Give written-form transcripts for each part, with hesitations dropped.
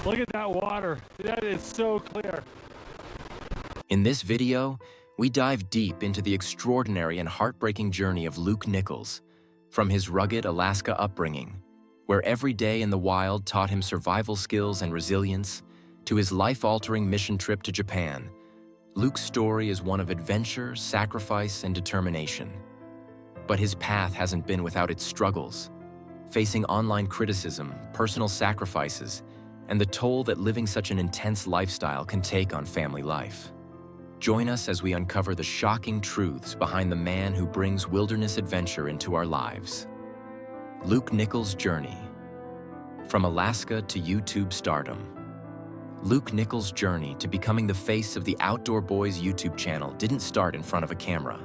Look at that water. That is so clear. In this video, we dive deep into the extraordinary and heartbreaking journey of Luke Nichols, from his rugged Alaska upbringing, where every day in the wild taught him survival skills and resilience, to his life-altering mission trip to Japan. Luke's story is one of adventure, sacrifice, and determination. But his path hasn't been without its struggles, facing online criticism, personal sacrifices, and the toll that living such an intense lifestyle can take on family life. Join us as we uncover the shocking truths behind the man who brings wilderness adventure into our lives. Luke Nichols' journey. From Alaska to YouTube stardom. Luke Nichols' journey to becoming the face of the Outdoor Boys YouTube channel didn't start in front of a camera.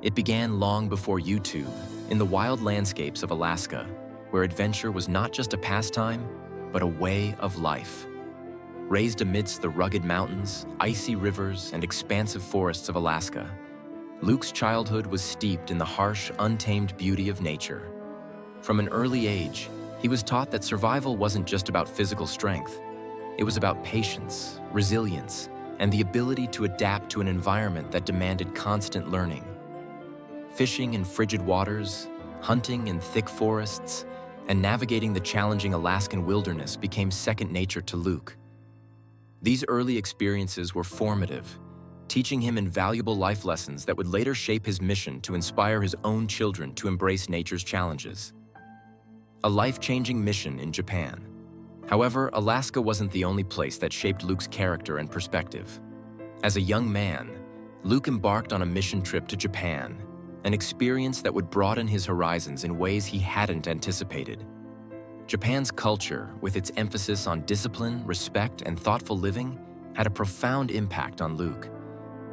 It began long before YouTube, in the wild landscapes of Alaska, where adventure was not just a pastime, but a way of life. Raised amidst the rugged mountains, icy rivers, and expansive forests of Alaska, Luke's childhood was steeped in the harsh, untamed beauty of nature. From an early age, he was taught that survival wasn't just about physical strength. It was about patience, resilience, and the ability to adapt to an environment that demanded constant learning. Fishing in frigid waters, hunting in thick forests, and navigating the challenging Alaskan wilderness became second nature to Luke. These early experiences were formative, teaching him invaluable life lessons that would later shape his mission to inspire his own children to embrace nature's challenges. A life-changing mission in Japan. However, Alaska wasn't the only place that shaped Luke's character and perspective. As a young man, Luke embarked on a mission trip to Japan, an experience that would broaden his horizons in ways he hadn't anticipated. Japan's culture, with its emphasis on discipline, respect, and thoughtful living, had a profound impact on Luke.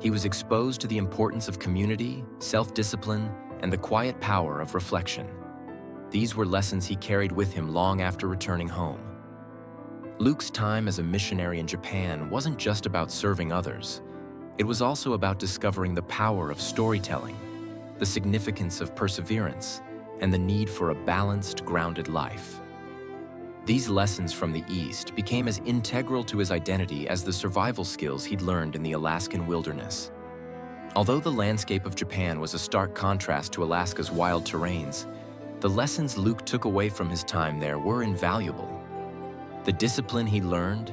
He was exposed to the importance of community, self-discipline, and the quiet power of reflection. These were lessons he carried with him long after returning home. Luke's time as a missionary in Japan wasn't just about serving others. It was also about discovering the power of storytelling, the significance of perseverance, and the need for a balanced, grounded life. These lessons from the East became as integral to his identity as the survival skills he'd learned in the Alaskan wilderness. Although the landscape of Japan was a stark contrast to Alaska's wild terrains, the lessons Luke took away from his time there were invaluable. The discipline he learned,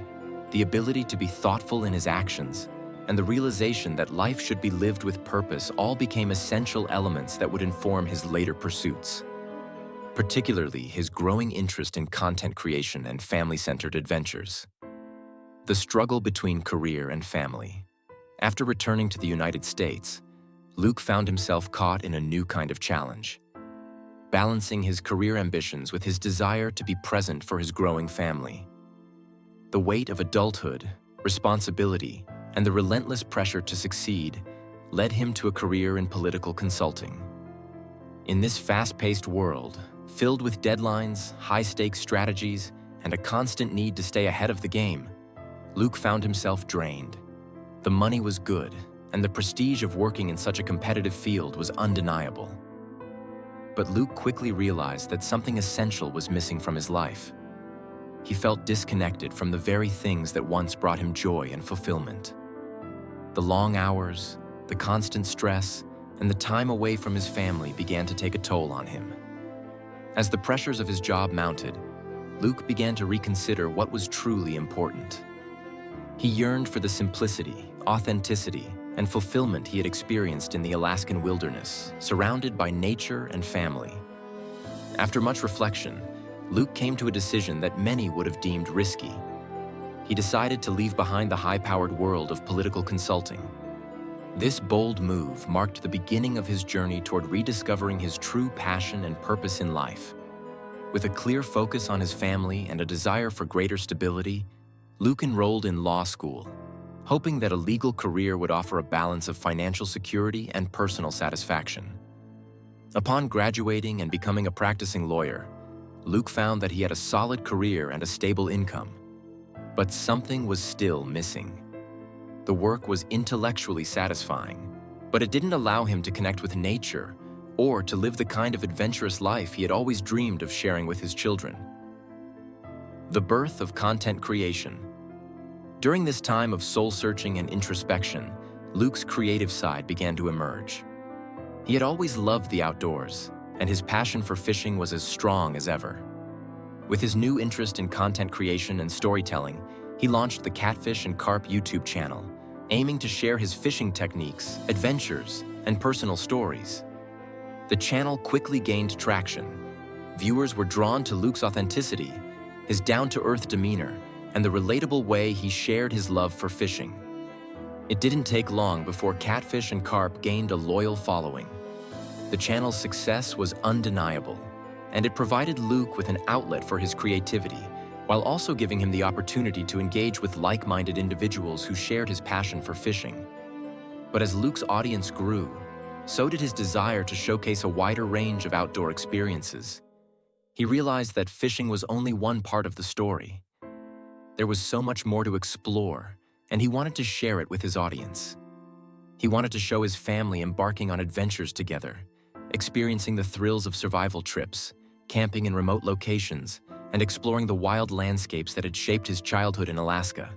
the ability to be thoughtful in his actions, and the realization that life should be lived with purpose all became essential elements that would inform his later pursuits. Particularly his growing interest in content creation and family-centered adventures. The struggle between career and family. After returning to the United States, Luke found himself caught in a new kind of challenge, balancing his career ambitions with his desire to be present for his growing family. The weight of adulthood, responsibility, and the relentless pressure to succeed led him to a career in political consulting. In this fast-paced world, filled with deadlines, high-stakes strategies, and a constant need to stay ahead of the game, Luke found himself drained. The money was good, and the prestige of working in such a competitive field was undeniable. But Luke quickly realized that something essential was missing from his life. He felt disconnected from the very things that once brought him joy and fulfillment. The long hours, the constant stress, and the time away from his family began to take a toll on him. As the pressures of his job mounted, Luke began to reconsider what was truly important. He yearned for the simplicity, authenticity, and fulfillment he had experienced in the Alaskan wilderness, surrounded by nature and family. After much reflection, Luke came to a decision that many would have deemed risky. He decided to leave behind the high-powered world of political consulting. This bold move marked the beginning of his journey toward rediscovering his true passion and purpose in life. With a clear focus on his family and a desire for greater stability, Luke enrolled in law school, hoping that a legal career would offer a balance of financial security and personal satisfaction. Upon graduating and becoming a practicing lawyer, Luke found that he had a solid career and a stable income. But something was still missing. The work was intellectually satisfying, but it didn't allow him to connect with nature or to live the kind of adventurous life he had always dreamed of sharing with his children. The birth of content creation. During this time of soul-searching and introspection, Luke's creative side began to emerge. He had always loved the outdoors, and his passion for fishing was as strong as ever. With his new interest in content creation and storytelling, he launched the Catfish and Carp YouTube channel, aiming to share his fishing techniques, adventures, and personal stories. The channel quickly gained traction. Viewers were drawn to Luke's authenticity, his down-to-earth demeanor, and the relatable way he shared his love for fishing. It didn't take long before Catfish and Carp gained a loyal following. The channel's success was undeniable, and it provided Luke with an outlet for his creativity, while also giving him the opportunity to engage with like-minded individuals who shared his passion for fishing. But as Luke's audience grew, so did his desire to showcase a wider range of outdoor experiences. He realized that fishing was only one part of the story. There was so much more to explore, and he wanted to share it with his audience. He wanted to show his family embarking on adventures together, experiencing the thrills of survival trips, camping in remote locations, and exploring the wild landscapes that had shaped his childhood in Alaska.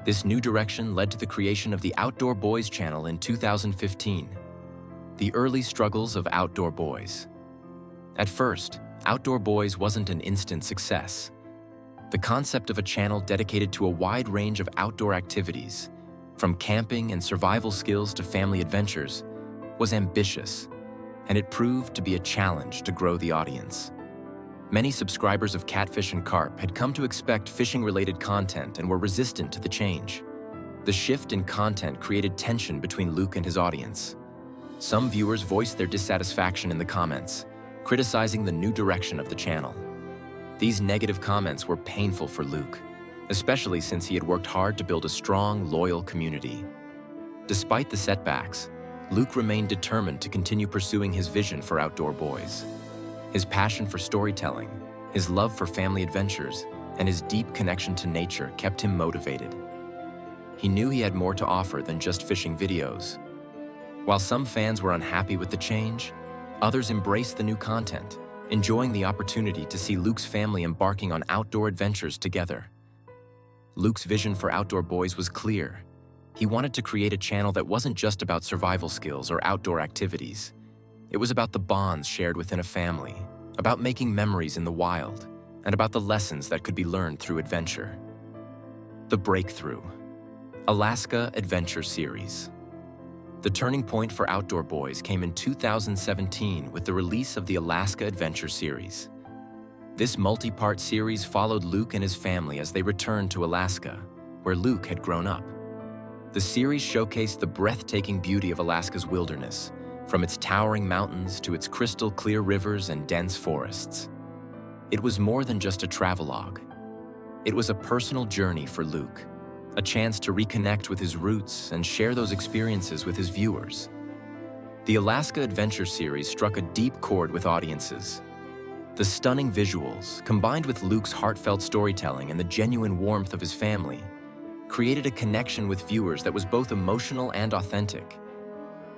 This new direction led to the creation of the Outdoor Boys channel in 2015. The early struggles of Outdoor Boys. At first, Outdoor Boys wasn't an instant success. The concept of a channel dedicated to a wide range of outdoor activities, from camping and survival skills to family adventures, was ambitious, and it proved to be a challenge to grow the audience. Many subscribers of Catfish and Carp had come to expect fishing-related content and were resistant to the change. The shift in content created tension between Luke and his audience. Some viewers voiced their dissatisfaction in the comments, criticizing the new direction of the channel. These negative comments were painful for Luke, especially since he had worked hard to build a strong, loyal community. Despite the setbacks, Luke remained determined to continue pursuing his vision for Outdoor Boys. His passion for storytelling, his love for family adventures, and his deep connection to nature kept him motivated. He knew he had more to offer than just fishing videos. While some fans were unhappy with the change, others embraced the new content, enjoying the opportunity to see Luke's family embarking on outdoor adventures together. Luke's vision for Outdoor Boys was clear. He wanted to create a channel that wasn't just about survival skills or outdoor activities. It was about the bonds shared within a family, about making memories in the wild, and about the lessons that could be learned through adventure. The Breakthrough. Alaska Adventure Series. The turning point for Outdoor Boys came in 2017 with the release of the Alaska Adventure Series. This multi-part series followed Luke and his family as they returned to Alaska, where Luke had grown up. The series showcased the breathtaking beauty of Alaska's wilderness, from its towering mountains to its crystal-clear rivers and dense forests. It was more than just a travelogue. It was a personal journey for Luke, a chance to reconnect with his roots and share those experiences with his viewers. The Alaska Adventure Series struck a deep chord with audiences. The stunning visuals, combined with Luke's heartfelt storytelling and the genuine warmth of his family, created a connection with viewers that was both emotional and authentic.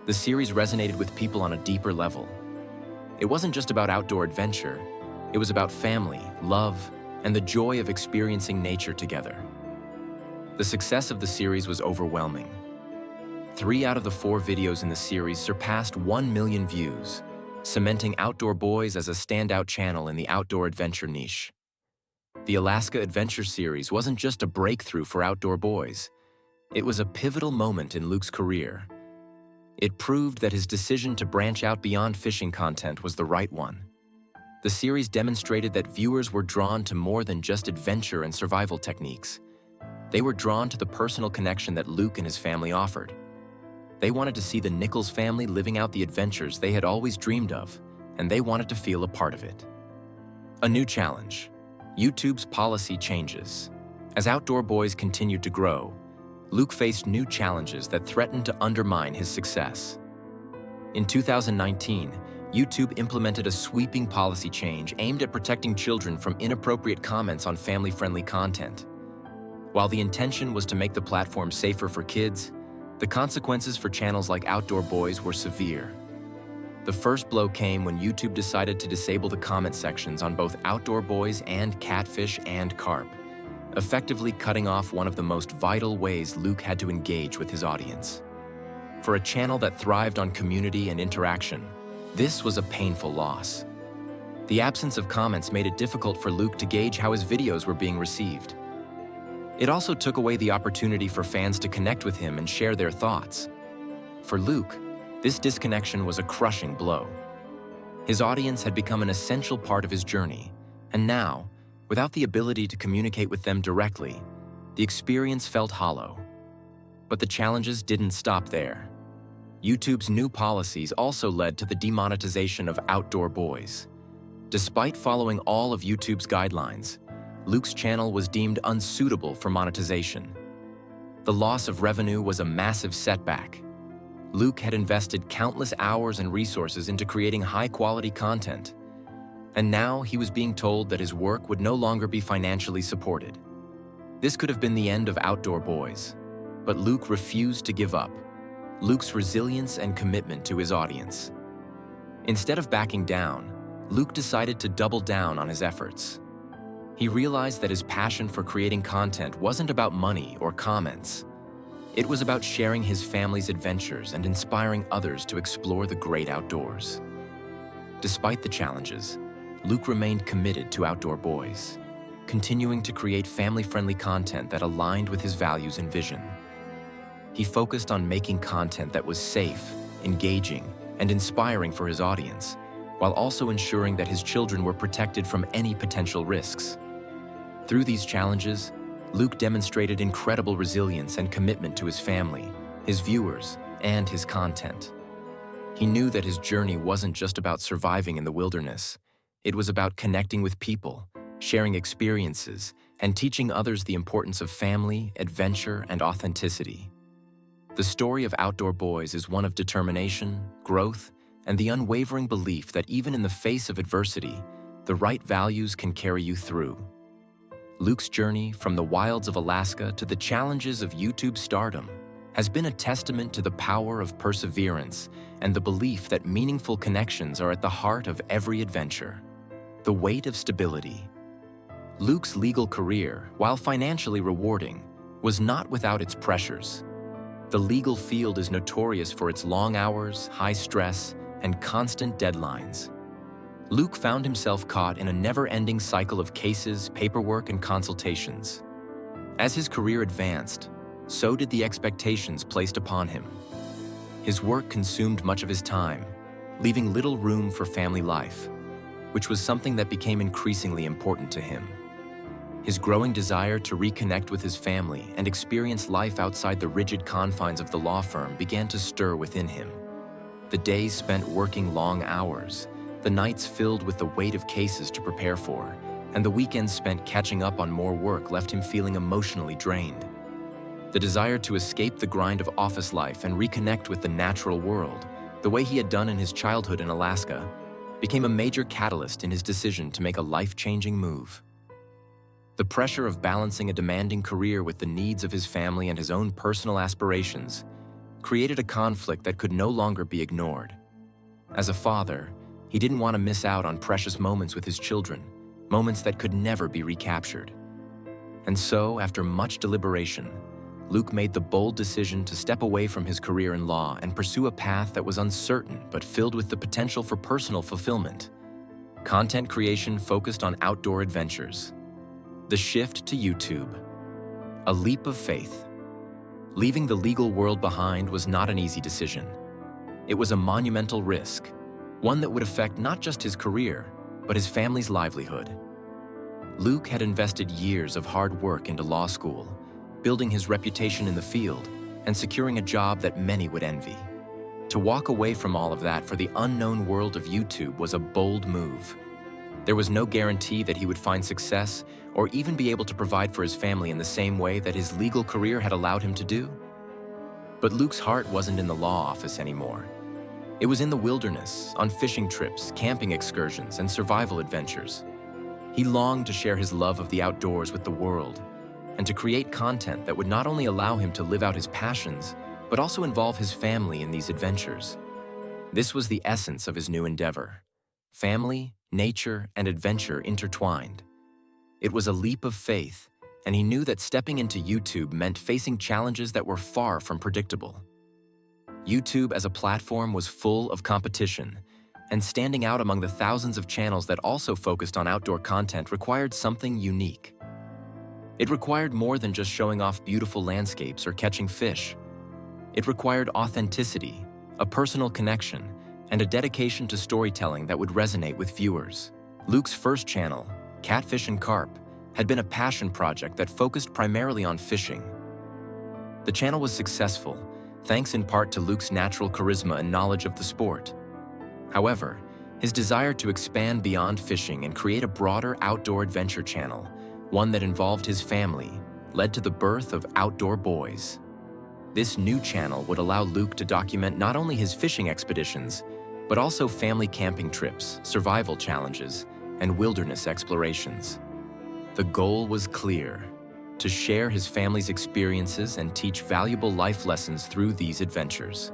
The series resonated with people on a deeper level. It wasn't just about outdoor adventure, it was about family, love, and the joy of experiencing nature together. The success of the series was overwhelming. 3 out of the 4 videos in the series surpassed 1 million views, cementing Outdoor Boys as a standout channel in the outdoor adventure niche. The Alaska Adventure Series wasn't just a breakthrough for Outdoor Boys, it was a pivotal moment in Luke's career. It proved that his decision to branch out beyond fishing content was the right one. The series demonstrated that viewers were drawn to more than just adventure and survival techniques. They were drawn to the personal connection that Luke and his family offered. They wanted to see the Nichols family living out the adventures they had always dreamed of, and they wanted to feel a part of it. A new challenge. YouTube's policy changes. As Outdoor Boys continued to grow, Luke faced new challenges that threatened to undermine his success. In 2019, YouTube implemented a sweeping policy change aimed at protecting children from inappropriate comments on family-friendly content. While the intention was to make the platform safer for kids, the consequences for channels like Outdoor Boys were severe. The first blow came when YouTube decided to disable the comment sections on both Outdoor Boys and Catfish and Carp, effectively cutting off one of the most vital ways Luke had to engage with his audience. For a channel that thrived on community and interaction, this was a painful loss. The absence of comments made it difficult for Luke to gauge how his videos were being received. It also took away the opportunity for fans to connect with him and share their thoughts. For Luke, this disconnection was a crushing blow. His audience had become an essential part of his journey, and now, without the ability to communicate with them directly, the experience felt hollow. But the challenges didn't stop there. YouTube's new policies also led to the demonetization of Outdoor Boys. Despite following all of YouTube's guidelines, Luke's channel was deemed unsuitable for monetization. The loss of revenue was a massive setback. Luke had invested countless hours and resources into creating high-quality content, and now he was being told that his work would no longer be financially supported. This could have been the end of Outdoor Boys, but Luke refused to give up. Luke's resilience and commitment to his audience. Instead of backing down, Luke decided to double down on his efforts. He realized that his passion for creating content wasn't about money or comments. It was about sharing his family's adventures and inspiring others to explore the great outdoors. Despite the challenges, Luke remained committed to Outdoor Boys, continuing to create family-friendly content that aligned with his values and vision. He focused on making content that was safe, engaging, and inspiring for his audience, while also ensuring that his children were protected from any potential risks. Through these challenges, Luke demonstrated incredible resilience and commitment to his family, his viewers, and his content. He knew that his journey wasn't just about surviving in the wilderness. It was about connecting with people, sharing experiences, and teaching others the importance of family, adventure, and authenticity. The story of Outdoor Boys is one of determination, growth, and the unwavering belief that even in the face of adversity, the right values can carry you through. Luke's journey from the wilds of Alaska to the challenges of YouTube stardom has been a testament to the power of perseverance and the belief that meaningful connections are at the heart of every adventure. The weight of stability. Luke's legal career, while financially rewarding, was not without its pressures. The legal field is notorious for its long hours, high stress, and constant deadlines. Luke found himself caught in a never-ending cycle of cases, paperwork, and consultations. As his career advanced, so did the expectations placed upon him. His work consumed much of his time, leaving little room for family life, which was something that became increasingly important to him. His growing desire to reconnect with his family and experience life outside the rigid confines of the law firm began to stir within him. The days spent working long hours, the nights filled with the weight of cases to prepare for, and the weekends spent catching up on more work left him feeling emotionally drained. The desire to escape the grind of office life and reconnect with the natural world, the way he had done in his childhood in Alaska, became a major catalyst in his decision to make a life-changing move. The pressure of balancing a demanding career with the needs of his family and his own personal aspirations created a conflict that could no longer be ignored. As a father, he didn't want to miss out on precious moments with his children, moments that could never be recaptured. And so, after much deliberation, Luke made the bold decision to step away from his career in law and pursue a path that was uncertain but filled with the potential for personal fulfillment. Content creation focused on outdoor adventures. The shift to YouTube. A leap of faith. Leaving the legal world behind was not an easy decision. It was a monumental risk, one that would affect not just his career, but his family's livelihood. Luke had invested years of hard work into law school, building his reputation in the field and securing a job that many would envy. To walk away from all of that for the unknown world of YouTube was a bold move. There was no guarantee that he would find success or even be able to provide for his family in the same way that his legal career had allowed him to do. But Luke's heart wasn't in the law office anymore. It was in the wilderness, on fishing trips, camping excursions, and survival adventures. He longed to share his love of the outdoors with the world and to create content that would not only allow him to live out his passions, but also involve his family in these adventures. This was the essence of his new endeavor: family, nature, and adventure intertwined. It was a leap of faith, and he knew that stepping into YouTube meant facing challenges that were far from predictable. YouTube as a platform was full of competition, and standing out among the thousands of channels that also focused on outdoor content required something unique. It required more than just showing off beautiful landscapes or catching fish. It required authenticity, a personal connection, and a dedication to storytelling that would resonate with viewers. Luke's first channel, Catfish and Carp, had been a passion project that focused primarily on fishing. The channel was successful, thanks in part to Luke's natural charisma and knowledge of the sport. However, his desire to expand beyond fishing and create a broader outdoor adventure channel, one that involved his family, led to the birth of Outdoor Boys. This new channel would allow Luke to document not only his fishing expeditions, but also family camping trips, survival challenges, and wilderness explorations. The goal was clear: to share his family's experiences and teach valuable life lessons through these adventures.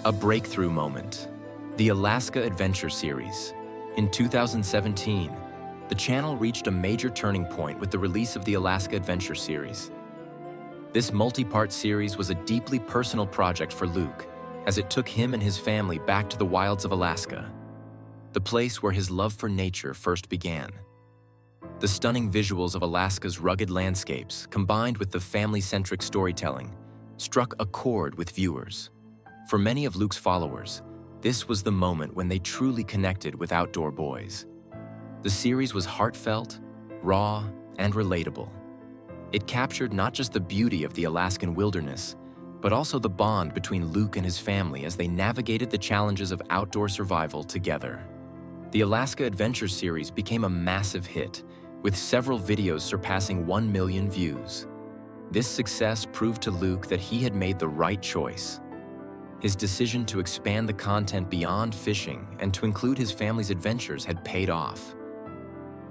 A breakthrough moment: the Alaska Adventure Series. In 2017, the channel reached a major turning point with the release of the Alaska Adventure Series. This multi-part series was a deeply personal project for Luke, as it took him and his family back to the wilds of Alaska, the place where his love for nature first began. The stunning visuals of Alaska's rugged landscapes, combined with the family-centric storytelling, struck a chord with viewers. For many of Luke's followers, this was the moment when they truly connected with Outdoor Boys. The series was heartfelt, raw, and relatable. It captured not just the beauty of the Alaskan wilderness, but also the bond between Luke and his family as they navigated the challenges of outdoor survival together. The Alaska Adventure Series became a massive hit, with several videos surpassing 1 million views. This success proved to Luke that he had made the right choice. His decision to expand the content beyond fishing and to include his family's adventures had paid off.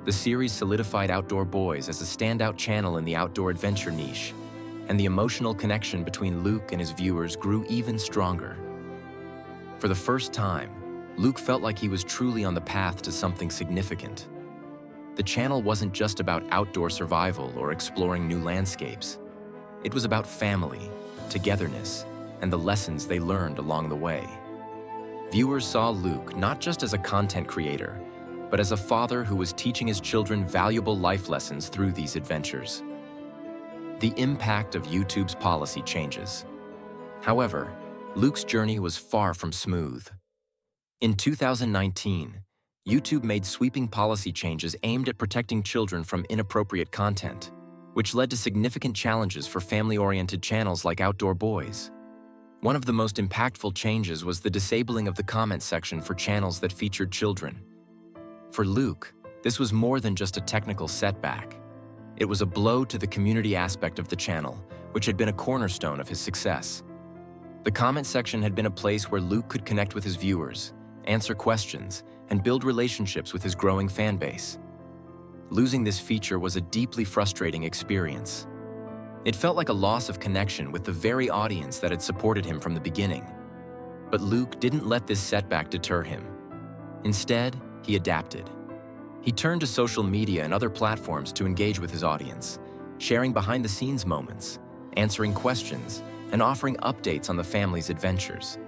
The series solidified Outdoor Boys as a standout channel in the outdoor adventure niche, and the emotional connection between Luke and his viewers grew even stronger. For the first time, Luke felt like he was truly on the path to something significant. The channel wasn't just about outdoor survival or exploring new landscapes. It was about family, togetherness, and the lessons they learned along the way. Viewers saw Luke not just as a content creator, but as a father who was teaching his children valuable life lessons through these adventures. The impact of YouTube's policy changes. However, Luke's journey was far from smooth. In 2019, YouTube made sweeping policy changes aimed at protecting children from inappropriate content, which led to significant challenges for family-oriented channels like Outdoor Boys. One of the most impactful changes was the disabling of the comment section for channels that featured children. For Luke, this was more than just a technical setback. It was a blow to the community aspect of the channel, which had been a cornerstone of his success. The comment section had been a place where Luke could connect with his viewers, answer questions, and build relationships with his growing fan base. Losing this feature was a deeply frustrating experience. It felt like a loss of connection with the very audience that had supported him from the beginning. But Luke didn't let this setback deter him. Instead, he adapted. He turned to social media and other platforms to engage with his audience, sharing behind-the-scenes moments, answering questions, and offering updates on the family's adventures.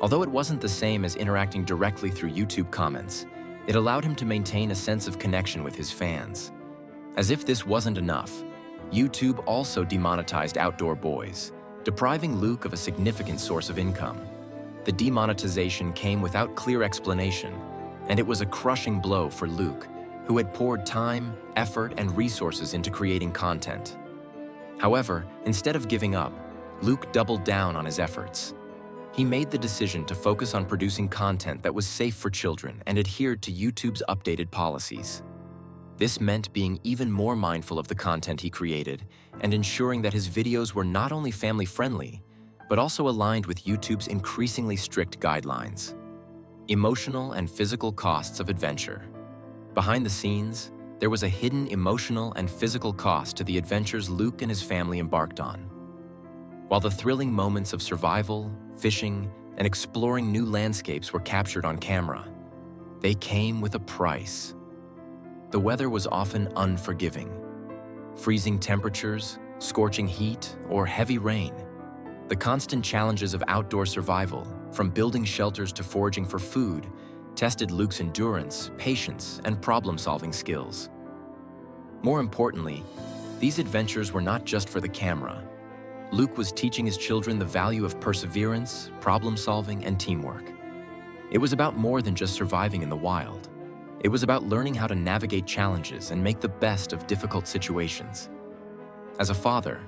Although it wasn't the same as interacting directly through YouTube comments, it allowed him to maintain a sense of connection with his fans. As if this wasn't enough, YouTube also demonetized Outdoor Boys, depriving Luke of a significant source of income. The demonetization came without clear explanation, and it was a crushing blow for Luke, who had poured time, effort, and resources into creating content. However, instead of giving up, Luke doubled down on his efforts. He made the decision to focus on producing content that was safe for children and adhered to YouTube's updated policies. This meant being even more mindful of the content he created and ensuring that his videos were not only family-friendly, but also aligned with YouTube's increasingly strict guidelines. Emotional and physical costs of adventure. Behind the scenes, there was a hidden emotional and physical cost to the adventures Luke and his family embarked on. While the thrilling moments of survival, fishing, and exploring new landscapes were captured on camera. They came with a price. The weather was often unforgiving. Freezing temperatures, scorching heat, or heavy rain. The constant challenges of outdoor survival, from building shelters to foraging for food, tested Luke's endurance, patience, and problem-solving skills. More importantly, these adventures were not just for the camera. Luke was teaching his children the value of perseverance, problem-solving, and teamwork. It was about more than just surviving in the wild. It was about learning how to navigate challenges and make the best of difficult situations. As a father,